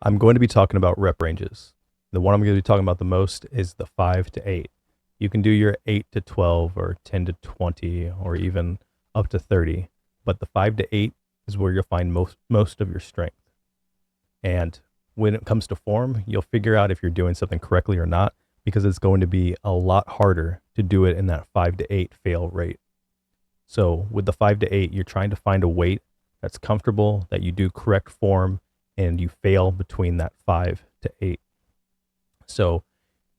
I'm going to be talking about rep ranges. The one I'm going to be talking about the most is the 5 to 8. You can do your 8 to 12 or 10 to 20 or even up to 30, but the 5 to 8 is where you'll find most of your strength. And when it comes to form, you'll figure out if you're doing something correctly or not because it's going to be a lot harder to do it in that 5 to 8 fail rate. So with the 5 to 8, you're trying to find a weight that's comfortable, that you do correct form, and you fail between that 5 to 8. So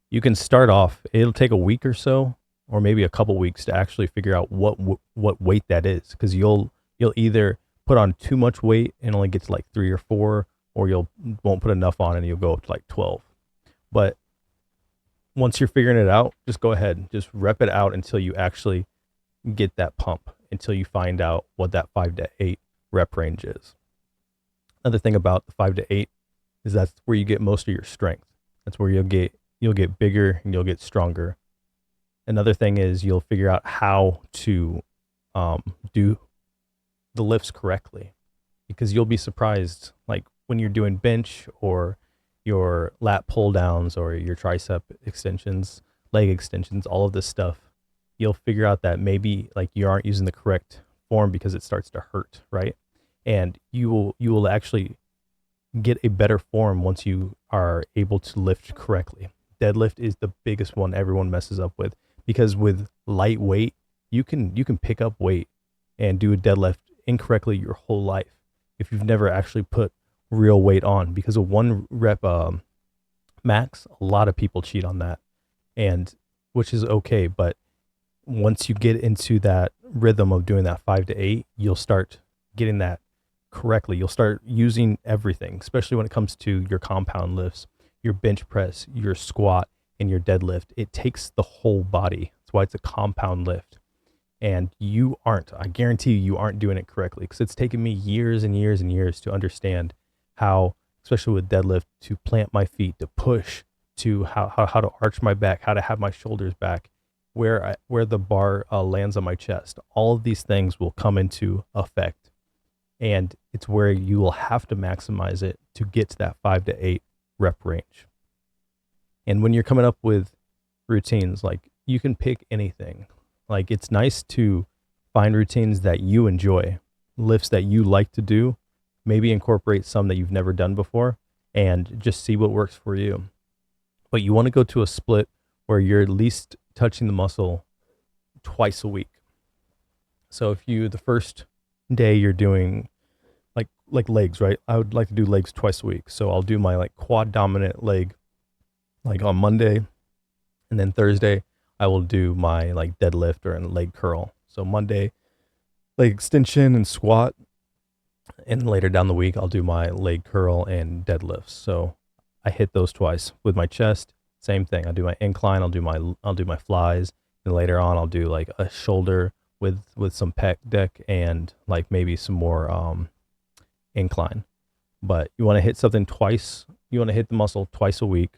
you can start off, it'll take a week or so, or maybe a couple weeks to actually figure out what weight that is, because you'll either put on too much weight and only get to like 3 or 4, or you won't put enough on and you'll go up to like 12. But once you're figuring it out, just go ahead, just rep it out until you actually get that pump, until you find out what that 5 to 8 rep range is. Another thing about the 5 to 8 is that's where you get most of your strength. That's where you'll get bigger and you'll get stronger. Another thing is you'll figure out how to do the lifts correctly, because you'll be surprised, like when you're doing bench or your lat pull downs or your tricep extensions, leg extensions, all of this stuff, you'll figure out that maybe like you aren't using the correct form because it starts to hurt, right? And you will actually get a better form once you are able to lift correctly. Deadlift is the biggest one everyone messes up with, because with light weight, you can pick up weight and do a deadlift incorrectly your whole life if you've never actually put real weight on, because of one rep max. A lot of people cheat on that, and which is okay, but once you get into that rhythm of doing that 5 to 8, you'll start getting that correctly. You'll start using everything, especially when it comes to your compound lifts, your bench press, your squat, and your deadlift. It takes the whole body. That's why it's a compound lift. And I guarantee you aren't doing it correctly, because it's taken me years and years and years to understand how, especially with deadlift, to plant my feet, to push, to how to arch my back, how to have my shoulders back, where the bar lands on my chest. All of these things will come into effect, and it's where you will have to maximize it to get to that 5 to 8 rep range. And when you're coming up with routines, like, you can pick anything. Like, it's nice to find routines that you enjoy, lifts that you like to do, maybe incorporate some that you've never done before, and just see what works for you. But you want to go to a split where you're at least touching the muscle twice a week. So if the first day you're doing like legs, right? I would like to do legs twice a week. So I'll do my like quad dominant leg like on Monday, and then Thursday I will do my like deadlift or leg curl. So Monday, leg extension and squat, and later down the week I'll do my leg curl and deadlifts. So I hit those twice. With my chest, same thing. I do my incline, I'll do my flies, and later on I'll do like a shoulder with some pec deck and like maybe some more incline. But you want to hit something twice. You want to hit the muscle twice a week.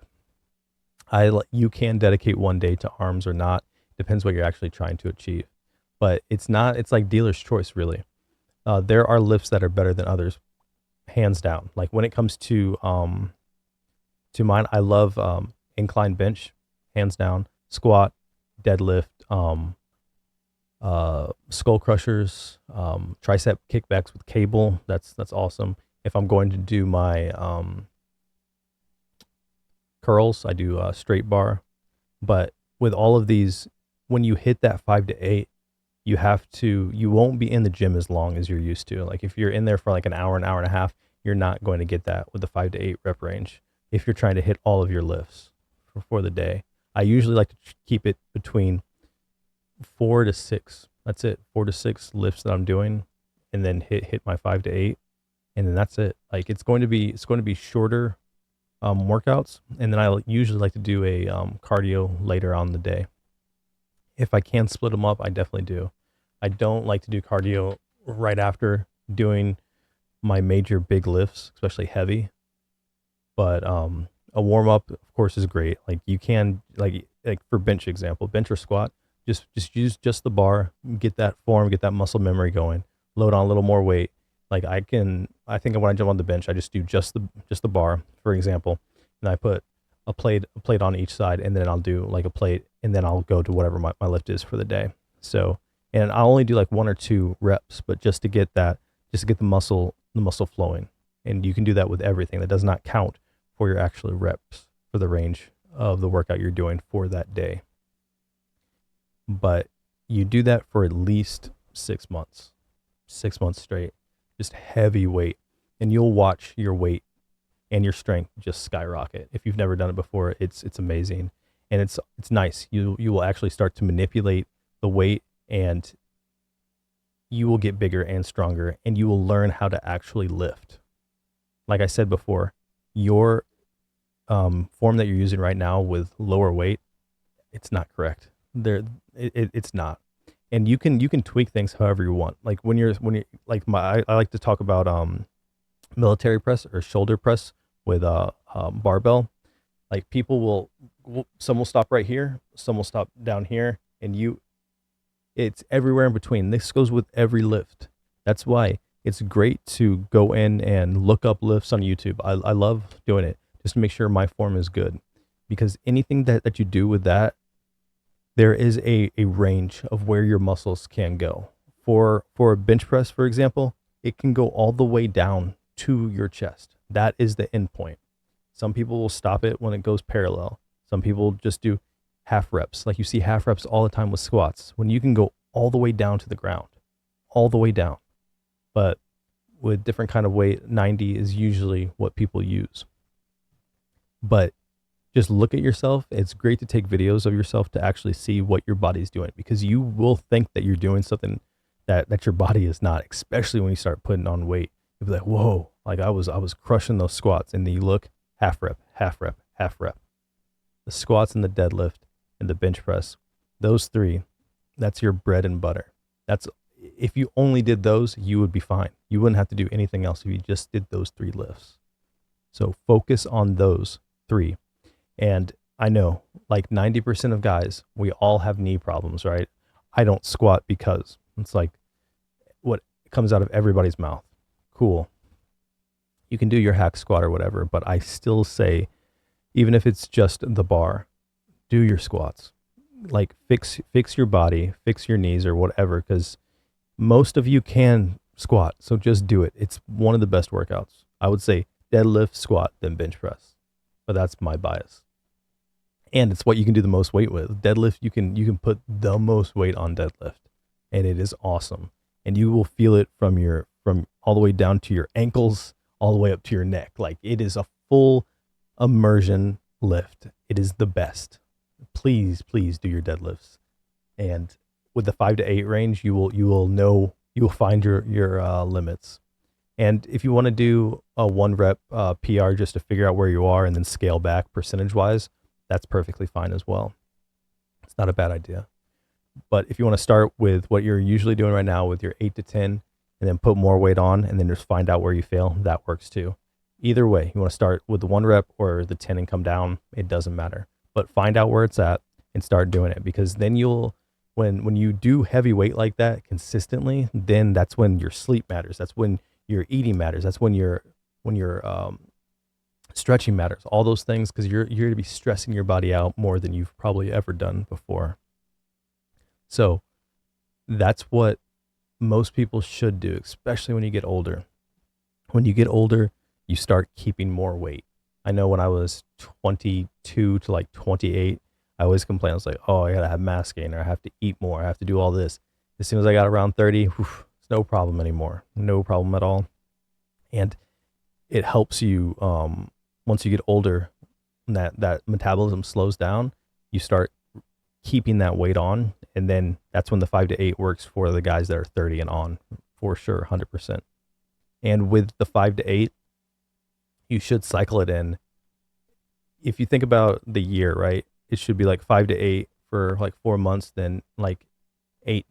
You can dedicate one day to arms or not. Depends what you're actually trying to achieve. But it's like dealer's choice, really. There are lifts that are better than others, hands down. Like when it comes to mine, I love incline bench, hands down. Squat, deadlift, skull crushers, tricep kickbacks with cable. That's awesome. If I'm going to do my curls, I do a straight bar. But with all of these, when you hit that 5 to 8, you won't be in the gym as long as you're used to. Like if you're in there for like an hour and a half, you're not going to get that with the 5 to 8 rep range if you're trying to hit all of your lifts for the day. I usually like to keep it between 4 to 6. That's it. 4 to 6 lifts that I'm doing, and then hit my 5 to 8, and then that's it. Like it's going to be shorter workouts, and then I usually like to do a cardio later on in the day. If I can split them up, I definitely do. I don't like to do cardio right after doing my major big lifts, especially heavy. But a warm up, of course, is great. Like you can like for bench example, bench or squat, just use just the bar, get that form, get that muscle memory going, load on a little more weight, Like I think when I jump on the bench, I just do just the bar, for example, and I put a plate on each side, and then I'll do like a plate, and then I'll go to whatever my lift is for the day. So, and I'll only do like 1 or 2 reps, but just to get the muscle flowing. And you can do that with everything. That does not count for your actual reps for the range of the workout you're doing for that day. But you do that for at least 6 months, 6 months straight, just heavy weight, and you'll watch your weight and your strength just skyrocket. If you've never done it before, it's amazing, and it's nice. You will actually start to manipulate the weight, and you will get bigger and stronger, and you will learn how to actually lift. Like I said before, your form that you're using right now with lower weight, it's not correct. It's not. And you can tweak things however you want. Like when you're like I like to talk about military press or shoulder press with a barbell. Like people some will stop right here, some will stop down here, and it's everywhere in between. This goes with every lift. That's why it's great to go in and look up lifts on YouTube. I love doing it just to make sure my form is good, because anything that you do with that, there is a range of where your muscles can go. For a bench press, for example, it can go all the way down to your chest. That is the end point. Some people will stop it when it goes parallel. Some people just do half reps. Like you see half reps all the time with squats, when you can go all the way down to the ground, all the way down. But with different kind of weight, 90 is usually what people use. But just look at yourself. It's great to take videos of yourself to actually see what your body's doing, because you will think that you're doing something that your body is not, especially when you start putting on weight. You'll be like, whoa, like I was crushing those squats, and then you look, half rep, half rep, half rep. The squats and the deadlift and the bench press, those three, that's your bread and butter. If you only did those, you would be fine. You wouldn't have to do anything else if you just did those 3 lifts. So focus on those 3. And I know like 90% of guys, we all have knee problems, right? I don't squat because it's like what comes out of everybody's mouth. Cool. You can do your hack squat or whatever, but I still say, even if it's just the bar, do your squats. Like fix your body, fix your knees or whatever, because most of you can squat. So just do it. It's one of the best workouts. I would say deadlift, squat, then bench press. But that's my bias. And it's what you can do the most weight with. Deadlift, you can put the most weight on deadlift, and it is awesome. And you will feel it from all the way down to your ankles, all the way up to your neck. Like it is a full immersion lift. It is the best. Please do your deadlifts. And with the 5 to 8 range, you will find your limits. And if you want to do a 1 rep PR just to figure out where you are and then scale back percentage wise, that's perfectly fine as well. It's not a bad idea. But if you want to start with what you're usually doing right now with your 8 to 10 and then put more weight on and then just find out where you fail, that works too. Either way, you want to start with the 1 rep or the 10 and come down, it doesn't matter. But find out where it's at and start doing it, because then when you do heavy weight like that consistently, then that's when your sleep matters. That's when your eating matters. That's when your stretching matters. All those things, because you're going to be stressing your body out more than you've probably ever done before. So that's what most people should do, especially when you get older. When you get older, you start keeping more weight. I know when I was 22 to like 28, I always complained. I was like, oh, I got to have mass gain, or I have to eat more. I have to do all this. As soon as I got around 30, it's no problem anymore. No problem at all. And it helps you, once you get older, that metabolism slows down, you start keeping that weight on. And then that's when the 5 to 8 works for the guys that are 30 and on, for sure, 100%. And with the 5 to 8, you should cycle it in. If you think about the year, right, it should be like 5 to 8 for like 4 months, then like 8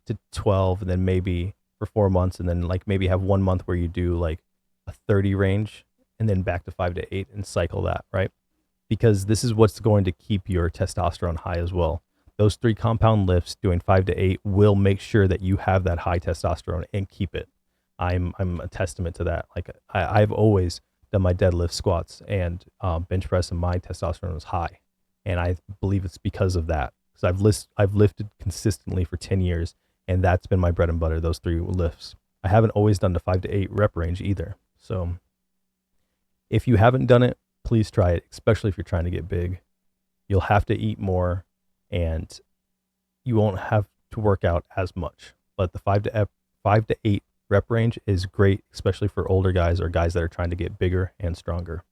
to 12, and then maybe for 4 months, and then like maybe have 1 month where you do like a 30 range, and then back to 5 to 8 and cycle that, right? Because this is what's going to keep your testosterone high as well. Those 3 compound lifts doing 5 to 8 will make sure that you have that high testosterone and keep it. I'm a testament to that. Like I've always done my deadlift, squats, and bench press, and my testosterone was high, and I believe it's because of that. Because I've lifted consistently for 10 years, and that's been my bread and butter. Those 3 lifts. I haven't always done the 5 to 8 rep range either. So if you haven't done it, please try it, especially if you're trying to get big. You'll have to eat more, and you won't have to work out as much. But the 5 to 8 rep range is great, especially for older guys or guys that are trying to get bigger and stronger.